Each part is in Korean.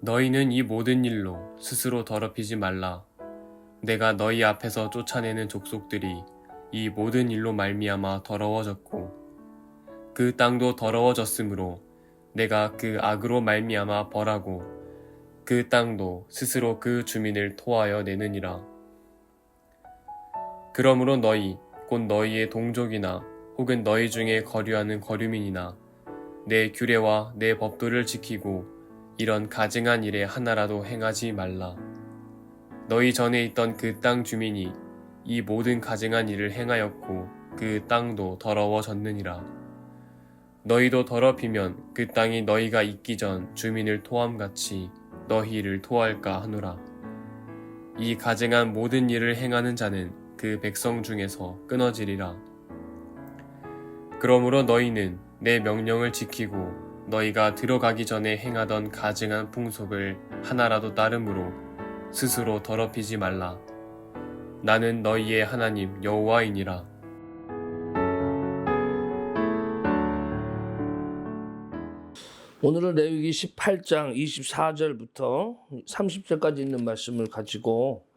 너희는 이 모든 일로 스스로 더럽히지 말라. 내가 너희 앞에서 쫓아내는 족속들이 이 모든 일로 말미암아 더러워졌고 그 땅도 더러워졌으므로 내가 그 악으로 말미암아 벌하고 그 땅도 스스로 그 주민을 토하여 내느니라. 그러므로 너희 곧 너희의 동족이나 혹은 너희 중에 거류하는 거류민이나 내 규례와 내 법도를 지키고 이런 가증한 일에 하나라도 행하지 말라. 너희 전에 있던 그 땅 주민이 이 모든 가증한 일을 행하였고 그 땅도 더러워졌느니라. 너희도 더럽히면 그 땅이 너희가 있기 전 주민을 토함같이 너희를 토할까 하노라. 이 가증한 모든 일을 행하는 자는 그 백성 중에서 끊어지리라. 그러므로 너희는 내 명령을 지키고 너희가 들어가기 전에 행하던 가증한 풍속을 하나라도 따름으로 스스로 더럽히지 말라. 나는 너희의 하나님 여호와이니라. 오늘은 레위기 18장 24절부터 30절까지 있는 말씀을 가지고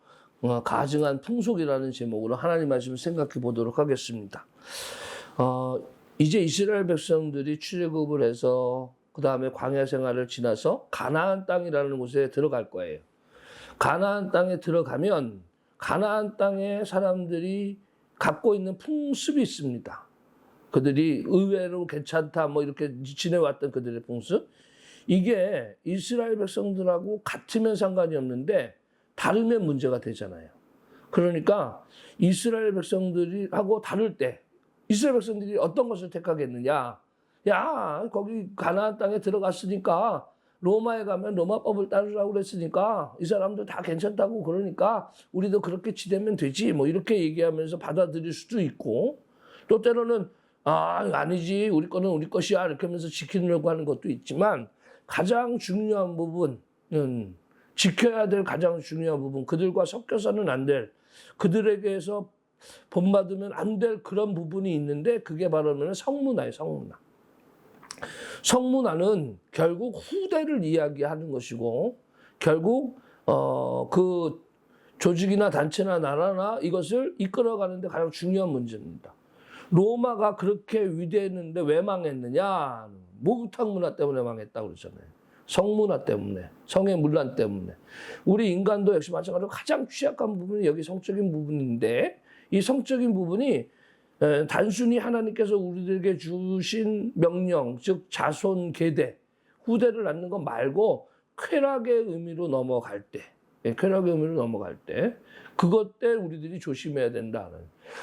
가증한 풍속이라는 제목으로 하나님 말씀을 생각해 보도록 하겠습니다. 이제 이스라엘 백성들이 출애굽을 해서 그 다음에 광야 생활을 지나서 가나안 땅이라는 곳에 들어갈 거예요. 가나안 땅에 들어가면 가나안 땅의 사람들이 갖고 있는 풍습이 있습니다. 그들이 의외로 괜찮다 뭐 이렇게 지내왔던 그들의 풍습. 이게 이스라엘 백성들하고 같으면 상관이 없는데 다르면 문제가 되잖아요. 그러니까 이스라엘 백성들이 하고 다를 때 이스라엘 백성들이 어떤 것을 택하겠느냐. 야, 거기 가나안 땅에 들어갔으니까 로마에 가면 로마법을 따르라고 그랬으니까 이 사람들 다 괜찮다고 그러니까 우리도 그렇게 지내면 되지 뭐 이렇게 얘기하면서 받아들일 수도 있고, 또 때로는 아니지 우리 거는 우리 것이야 이렇게 하면서 지키려고 하는 것도 있지만, 가장 중요한 부분은 지켜야 될 가장 중요한 부분, 그들과 섞여서는 안 될, 그들에게서 본받으면 안 될 그런 부분이 있는데 그게 바로 성문화예요. 성문화. 성문화는 결국 후대를 이야기하는 것이고 결국 그 조직이나 단체나 나라나 이것을 이끌어가는 데 가장 중요한 문제입니다. 로마가 그렇게 위대했는데 왜 망했느냐? 목욕탕 문화 때문에 망했다고 그러잖아요. 성문화 때문에, 성의 문란 때문에. 우리 인간도 역시 마찬가지로 가장 취약한 부분이 여기 성적인 부분인데, 이 성적인 부분이 단순히 하나님께서 우리들에게 주신 명령, 즉 자손 계대, 후대를 낳는 것 말고 쾌락의 의미로 넘어갈 때, 쾌락의 의미로 넘어갈 때 그것 때 우리들이 조심해야 된다는.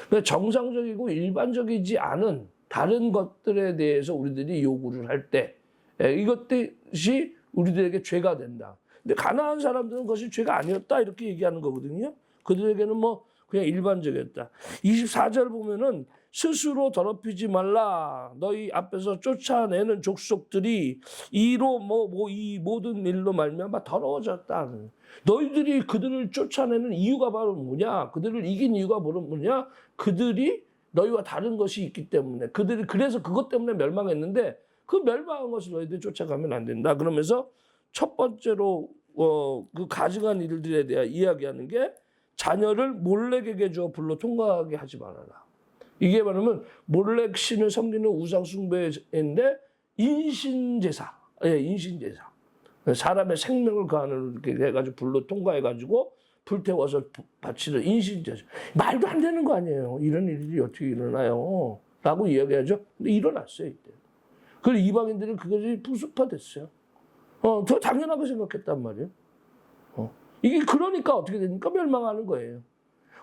그러니까 정상적이고 일반적이지 않은 다른 것들에 대해서 우리들이 요구를 할 때 이것들이 우리들에게 죄가 된다. 근데 가나안 사람들은 그것이 죄가 아니었다 이렇게 얘기하는 거거든요. 그들에게는 그냥 일반적이었다. 24절 보면은 스스로 더럽히지 말라. 너희 앞에서 쫓아내는 족속들이 이로 이 모든 일로 말미암아 더러워졌다. 너희들이 그들을 쫓아내는 이유가 바로 뭐냐? 그들을 이긴 이유가 바로 뭐냐? 그들이 너희와 다른 것이 있기 때문에, 그들이 그래서 그것 때문에 멸망했는데 그 멸망한 것을 너희들이 쫓아가면 안 된다. 그러면서 첫 번째로 그 가증한 일들에 대해 이야기하는 게 자녀를 몰렉에게 주어 불러 통과하게 하지 말아라. 이게 말하면 몰렉 신을 섬기는 우상 숭배인데 인신제사, 인신제사. 사람의 생명을 그 안으로 이렇게 해가지고 불로 통과해가지고 불태워서 바치는 인신제사. 말도 안 되는 거 아니에요. 이런 일이 어떻게 일어나요? 라고 이야기하죠. 근데 일어났어요, 이때. 그래서 이방인들은 그것이 풍습화됐어요. 더 당연하게 생각했단 말이에요. 이게 그러니까 어떻게 됩니까? 멸망하는 거예요.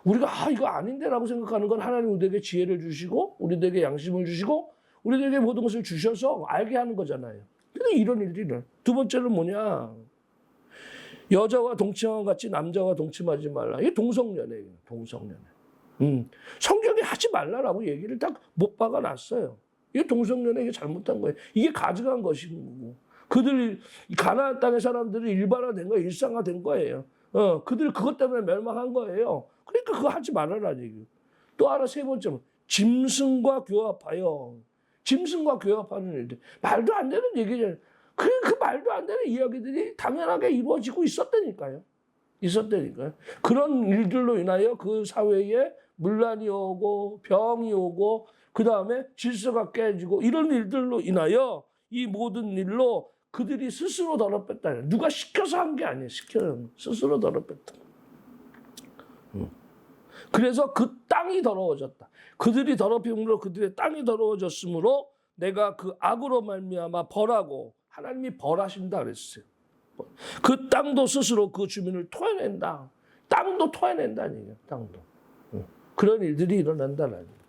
우리가 이거 아닌데라고 생각하는 건 하나님 우리에게 지혜를 주시고 우리에게 양심을 주시고 우리에게 모든 것을 주셔서 알게 하는 거잖아요. 근데 이런 일들이 두 번째는 뭐냐? 여자와 동침함 같이 남자와 동침하지 말라. 이게 동성연애예요. 동성연애. 성경에 하지 말라라고 얘기를 딱 못 박아놨어요. 이게 동성연애, 이게 잘못한 거예요. 이게 가증한 것인 거고. 그들 가나안 땅의 사람들이 일반화된 거예요. 일상화된 거예요. 그들 그것 때문에 멸망한 거예요. 그러니까 그거 하지 말아라 얘기. 또 하나 세 번째는 짐승과 교합하여. 짐승과 교합하는 일들. 말도 안 되는 얘기잖아요. 그 말도 안 되는 이야기들이 당연하게 이루어지고 있었다니까요. 그런 일들로 인하여 그 사회에 문란이 오고 병이 오고 그 다음에 질서가 깨지고 이런 일들로 인하여 이 모든 일로 그들이 스스로 더럽혔다. 누가 시켜서 한 게 아니에요. 스스로 더럽혔다. 그래서 그 땅이 더러워졌다. 그들이 더럽힘으로 그들의 땅이 더러워졌으므로 내가 그 악으로 말미암아 벌하고 하나님이 벌하신다 그랬어요. 그 땅도 스스로 그 주민을 토해낸다. 땅도 토해낸다는 얘기예요. 땅도. 그런 일들이 일어난다는 얘기예요.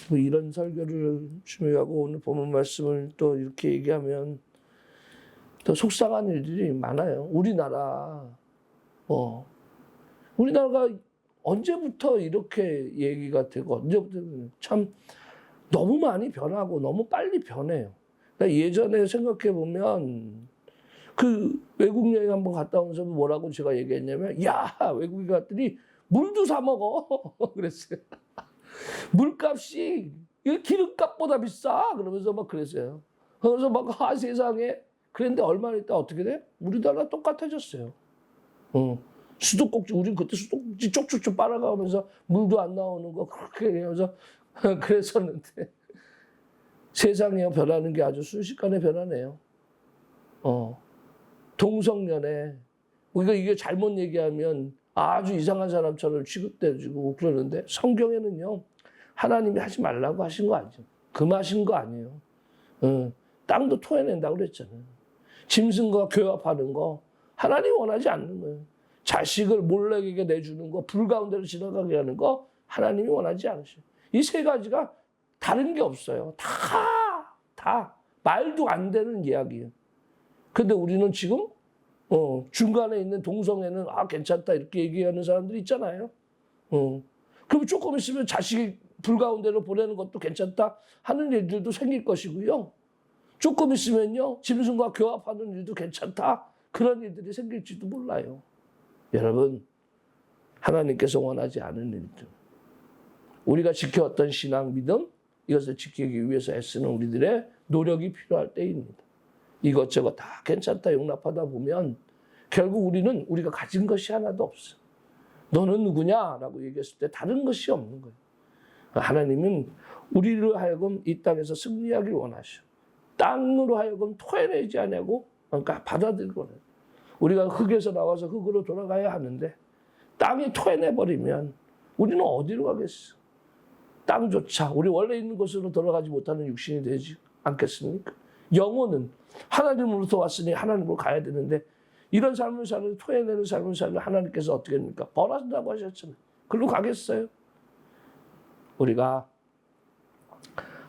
뭐 이런 설교를 준비하고 오늘 본문 말씀을 또 이렇게 얘기하면 더 속상한 일들이 많아요. 우리나라가 언제부터 이렇게 얘기가 되고 언제부터 참 너무 많이 변하고 너무 빨리 변해요. 그러니까 예전에 생각해 보면 그 외국 여행 한번 갔다 오면서 뭐라고 제가 얘기했냐면 야 외국에 갔더니 물도 사 먹어 그랬어요. 물값이 기름값보다 비싸 그러면서 막 그랬어요. 그래서 막 세상에 그랬는데 얼마 있다 어떻게 돼? 우리나라 똑같아졌어요. 수도꼭지 우리 그때 수도꼭지 쪽쪽쪽 빨아가면서 물도 안 나오는 거 그렇게 하면서 그랬었는데 세상이 변하는 게 아주 순식간에 변하네요. 동성연애 우리가 이게 잘못 얘기하면 아주 이상한 사람처럼 취급되고 그러는데 성경에는요 하나님이 하지 말라고 하신 거 아니죠. 금하신 거 아니에요. 땅도 토해낸다고 그랬잖아요. 짐승과 교합하는 거 하나님이 원하지 않는 거예요. 자식을 몰래에게 내주는 거, 불 가운데로 지나가게 하는 거 하나님이 원하지 않으셔요. 이 세 가지가 다른 게 없어요. 다 말도 안 되는 이야기예요. 근데 우리는 지금 중간에 있는 동성애는 괜찮다 이렇게 얘기하는 사람들이 있잖아요. 그럼 조금 있으면 자식이 불 가운데로 보내는 것도 괜찮다 하는 일들도 생길 것이고요. 조금 있으면요 짐승과 교합하는 일도 괜찮다 그런 일들이 생길지도 몰라요. 여러분 하나님께서 원하지 않은 일들 우리가 지켜왔던 신앙 믿음 이것을 지키기 위해서 애쓰는 우리들의 노력이 필요할 때입니다. 이것저것 다 괜찮다 용납하다 보면 결국 우리는 우리가 가진 것이 하나도 없어. 너는 누구냐라고 얘기했을 때 다른 것이 없는 거예요. 하나님은 우리를 하여금 이 땅에서 승리하길 원하셔. 땅으로 하여금 토해내지 않냐고 그러니까 받아들이고 우리가 흙에서 나와서 흙으로 돌아가야 하는데 땅이 토해내버리면 우리는 어디로 가겠어? 땅조차 우리 원래 있는 곳으로 돌아가지 못하는 육신이 되지 않겠습니까? 영혼은 하나님으로부터 왔으니 하나님으로 가야 되는데 이런 삶을 사는 토해내는 삶을 사는 하나님께서 어떻게 합니까? 벌하신다고 하셨잖아요. 그리로 가겠어요? 우리가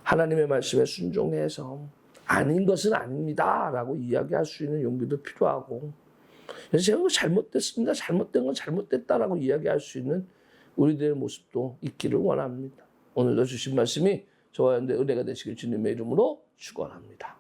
하나님의 말씀에 순종해서 아닌 것은 아닙니다 라고 이야기할 수 있는 용기도 필요하고 그래서 제가 잘못됐습니다. 잘못된 건 잘못됐다라고 이야기할 수 있는 우리들의 모습도 있기를 원합니다. 오늘도 주신 말씀이 저와 여러분의 은혜가 되시길 주님의 이름으로 축원합니다.